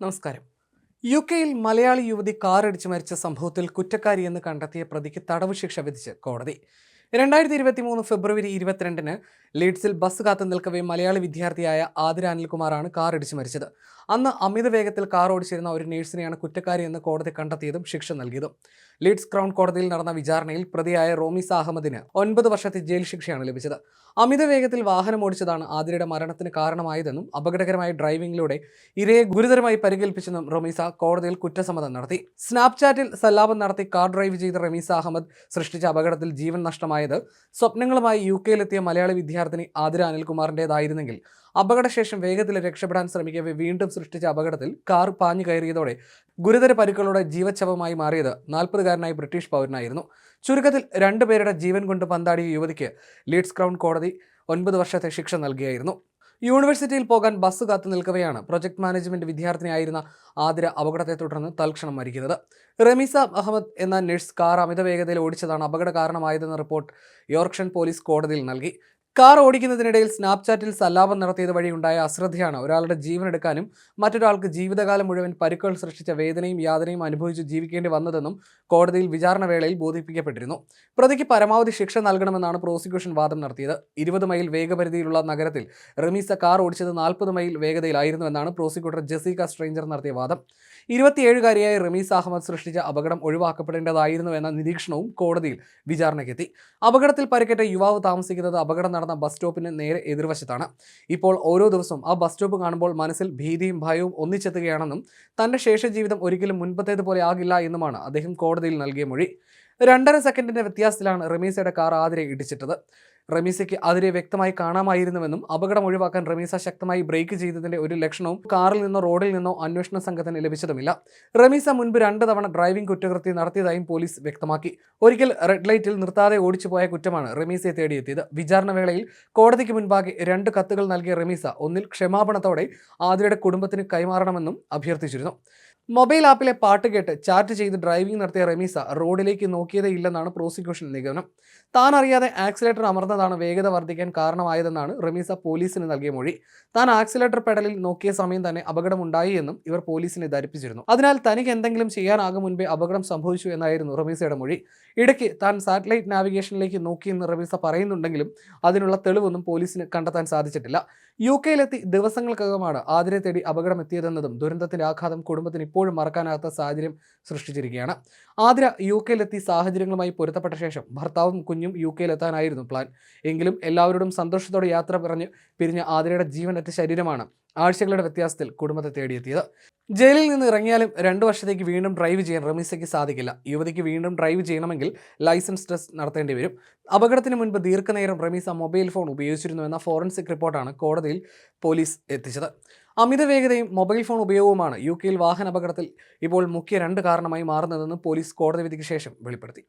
നമസ്കാരം. യുകെയിൽ മലയാളി യുവതി കാറിടിച്ച് മരിച്ച സംഭവത്തിൽ കുറ്റക്കാരിയെന്ന് കണ്ടെത്തിയ പ്രതിക്ക് തടവ് ശിക്ഷ വിധിച്ച് കോടതി. 2023 ഫെബ്രുവരി 22-ന് ലീഡ്സിൽ ബസ് കാത്തു നിൽക്കവേ മലയാളി വിദ്യാർത്ഥിയായ ആതിര അനിൽകുമാറാണ് കാറിടിച്ച് മരിച്ചത്. അന്ന് അമിത വേഗത്തിൽ കാർ ഓടിച്ചിരുന്ന ഒരു നേഴ്സിനെയാണ് കുറ്റക്കാരിയെന്ന് കോടതി കണ്ടെത്തിയതും ശിക്ഷ നൽകിയതും. ലീഡ്സ് ക്രൗൺ കോടതിയിൽ നടന്ന വിചാരണയിൽ പ്രതിയായ റോമിസ അഹമ്മദിന് 9 വർഷത്തെ ജയിൽ ശിക്ഷയാണ് ലഭിച്ചത്. അമിത വേഗത്തിൽ വാഹനം ഓടിച്ചതാണ് ആതിരയുടെ മരണത്തിന് കാരണമായതെന്നും അപകടകരമായ ഡ്രൈവിംഗിലൂടെ ഇരയെ ഗുരുതരമായി പരിക്കേൽപ്പിച്ചെന്നും റമീസ കോടതിയിൽ കുറ്റസമ്മതം നടത്തി. സ്നാപ്ചാറ്റിൽ സല്ലാപം നടത്തി കാർ ഡ്രൈവ് ചെയ്ത റമീസ അഹമ്മദ് സൃഷ്ടിച്ച അപകടത്തിൽ ജീവൻ നഷ്ടമായത് സ്വപ്നങ്ങളുമായി യുകെയിലെത്തിയ മലയാളി വിദ്യാർത്ഥിനി ആതിര അനിൽകുമാറിൻ്റെതായിരുന്നെങ്കിൽ അപകടശേഷം വേഗത്തിൽ രക്ഷപ്പെടാൻ ശ്രമിക്കവേ വീണ്ടും സൃഷ്ടിച്ച അപകടത്തിൽ കാർ പാഞ്ഞു കയറിയതോടെ ഗുരുതര പരിക്കുകളോടെ ജീവച്ഛവമായി മാറിയത് 40-കാരനായ ബ്രിട്ടീഷ് പൗരനായിരുന്നു. ചുരുക്കത്തിൽ 2 പേരുടെ ജീവൻ കൊണ്ട് പന്താടിയ യുവതിക്ക് ലീഡ്സ് ക്രൗൺ കോടതി 9 വർഷത്തെ ശിക്ഷ നൽകിയായിരുന്നു. യൂണിവേഴ്സിറ്റിയിൽ പോകാൻ ബസ് കാത്തു നിൽക്കവെയാണ് പ്രൊജക്ട് മാനേജ്മെന്റ് വിദ്യാർത്ഥിനിയായിരുന്ന ആതിര അപകടത്തെ തുടർന്ന് തൽക്ഷണം മരിക്കുന്നത്. റമീസ അഹമ്മദ് എന്ന നഴ്സ് കാർ അമിത വേഗതയിൽ ഓടിച്ചതാണ് അപകട കാരണമായതെന്ന റിപ്പോർട്ട് യോർക്ക്ഷയർ പോലീസ് കോടതിയിൽ നൽകി. കാർ ഓടിക്കുന്നതിനിടയിൽ സ്നാപ്ചാറ്റിൽ സല്ലാപം നടത്തിയത് വഴിയുണ്ടായ അശ്രദ്ധയാണ് ഒരാളുടെ ജീവനെടുക്കാനും മറ്റൊരാൾക്ക് ജീവിതകാലം മുഴുവൻ പരിക്കുകൾ സൃഷ്ടിച്ച വേദനയും യാതനയും അനുഭവിച്ച് ജീവിക്കേണ്ടി വന്നതെന്നും കോടതിയിൽ വിചാരണ വേളയിൽ ബോധിപ്പിക്കപ്പെട്ടിരുന്നു. പ്രതിക്ക് പരമാവധി ശിക്ഷ നൽകണമെന്നാണ് പ്രോസിക്യൂഷൻ വാദം നടത്തിയത്. 20 മൈൽ വേഗപരിധിയിലുള്ള നഗരത്തിൽ റമീസ കാർ ഓടിച്ചത് 40 മൈൽ വേഗതയിലായിരുന്നുവെന്നാണ് പ്രോസിക്യൂട്ടർ ജെസിക്ക സ്ട്രേഞ്ചർ നടത്തിയ വാദം. 27-കാരിയായ റമീസ അഹമ്മദ് സൃഷ്ടിച്ച അപകടം ഒഴിവാക്കപ്പെടേണ്ടതായിരുന്നുവെന്ന നിരീക്ഷണവും കോടതിയിൽ വിചാരണയ്ക്കെത്തി. അപകടത്തിൽ പരിക്കേറ്റ യുവാവ് താമസിക്കുന്നത് അപകടം നടന്ന ബസ് സ്റ്റോപ്പിന് നേരെ എതിർവശത്താണ്. ഇപ്പോൾ ഓരോ ദിവസവും ആ ബസ് സ്റ്റോപ്പ് കാണുമ്പോൾ മനസ്സിൽ ഭീതിയും ഭയവും ഒന്നിച്ചെത്തുകയാണെന്നും തന്റെ ശേഷജീവിതം ഒരിക്കലും മുൻപത്തേതുപോലെ ആകില്ല എന്നുമാണ് അദ്ദേഹം കോടതിയിൽ നൽകിയ മൊഴി. 2.5 സെക്കൻഡിന്റെ വ്യത്യാസത്തിലാണ് റമീസയുടെ കാർ ആതിരെ ഇടിച്ചിട്ടത്. റമീസയ്ക്ക് അതിരെ വ്യക്തമായി കാണാമായിരുന്നുവെന്നും അപകടം ഒഴിവാക്കാൻ റമീസ ശക്തമായി ബ്രേക്ക് ചെയ്തതിന്റെ ഒരു ലക്ഷണവും കാറിൽ നിന്നോ റോഡിൽ നിന്നോ അന്വേഷണ സംഘത്തിന് ലഭിച്ചതുമില്ല. റമീസ മുൻപ് 2 തവണ ഡ്രൈവിംഗ് കുറ്റകൃത്യം നടത്തിയതായും പോലീസ് വ്യക്തമാക്കി. ഒരിക്കൽ റെഡ് ലൈറ്റിൽ നിർത്താതെ ഓടിച്ചുപോയ കുറ്റമാണ് റമീസയെ തേടിയെത്തിയത്. വിചാരണ വേളയിൽ കോടതിക്ക് മുൻപാകെ 2 കത്തുകൾ നൽകിയ റമീസ ഒന്നിൽ ക്ഷമാപണത്തോടെ ആതിരയുടെ കുടുംബത്തിന് കൈമാറണമെന്നും അഭ്യർത്ഥിച്ചിരുന്നു. മൊബൈൽ ആപ്പിലെ പാട്ട് കേട്ട് ചാറ്റ് ചെയ്ത് ഡ്രൈവിംഗ് നടത്തിയ റമീസ റോഡിലേക്ക് നോക്കിയതേ ഇല്ലെന്നാണ് പ്രോസിക്യൂഷൻ നിഗമനം. താൻ അറിയാതെ ആക്സിലേറ്റർ അമർന്നതാണ് വേഗത വർദ്ധിക്കാൻ കാരണമായതെന്നാണ് റമീസ പോലീസിന് നൽകിയ മൊഴി. താൻ ആക്സിലേറ്റർ പെഡലിൽ നോക്കിയ സമയം തന്നെ അപകടമുണ്ടായി എന്നും ഇവർ പോലീസിനെ ധരിപ്പിച്ചിരുന്നു. അതിനാൽ തനിക്ക് എന്തെങ്കിലും ചെയ്യാനാകും മുൻപേ അപകടം സംഭവിച്ചു എന്നായിരുന്നു റമീസയുടെ മൊഴി. ഇടയ്ക്ക് താൻ സാറ്റലൈറ്റ് നാവിഗേഷനിലേക്ക് നോക്കിയെന്ന് റമീസ പറയുന്നുണ്ടെങ്കിലും അതിനുള്ള തെളിവൊന്നും പോലീസിന് കണ്ടെത്താൻ സാധിച്ചിട്ടില്ല. യുകെയിലെത്തി ദിവസങ്ങൾക്കകമാണ് ആതിരെ തേടി അപകടമെത്തിയതെന്നതും ദുരന്തത്തിന്റെ ആഘാതം കുടുംബത്തിന് ഇപ്പോഴും മറക്കാനാകാത്ത സാഹചര്യം സൃഷ്ടിച്ചിരിക്കുകയാണ്. ആതിര യുകെയിലെത്തി സാഹചര്യങ്ങളുമായി പൊരുത്തപ്പെട്ട ശേഷം ഭർത്താവും കുഞ്ഞും യുകെയിലെത്താനായിരുന്നു പ്ലാൻ. എങ്കിലും എല്ലാവരോടും സന്തോഷത്തോടെ യാത്ര പറഞ്ഞ് പിരിഞ്ഞ ആതിരയുടെ ജീവനറ്റ ശരീരമാണ് ആഴ്ചകളുടെ വ്യത്യാസത്തിൽ കുടുംബത്തെ തേടിയെത്തിയത്. ജയിലിൽ നിന്ന് ഇറങ്ങിയാലും 2 വർഷത്തേക്ക് വീണ്ടും ഡ്രൈവ് ചെയ്യാൻ റമീസയ്ക്ക് സാധിക്കില്ല. യുവതിക്ക് വീണ്ടും ഡ്രൈവ് ചെയ്യണമെങ്കിൽ ലൈസൻസ് ടെസ്റ്റ് നടത്തേണ്ടി വരും. അപകടത്തിന് മുൻപ് ദീർഘനേരം റമീസ മൊബൈൽ ഫോൺ ഉപയോഗിച്ചിരുന്നുവെന്ന ഫോറൻസിക് റിപ്പോർട്ടാണ് കോടതിയിൽ പോലീസ് എത്തിച്ചത്. അമിത വേഗതയും മൊബൈൽ ഫോൺ ഉപയോഗവുമാണ് യുകെയിൽ വാഹനാപകടത്തിൽ ഇപ്പോൾ മുഖ്യ 2 കാരണമായി മാറുന്നതെന്ന് പോലീസ് കോടതി വിധിക്ക് ശേഷം വെളിപ്പെടുത്തി.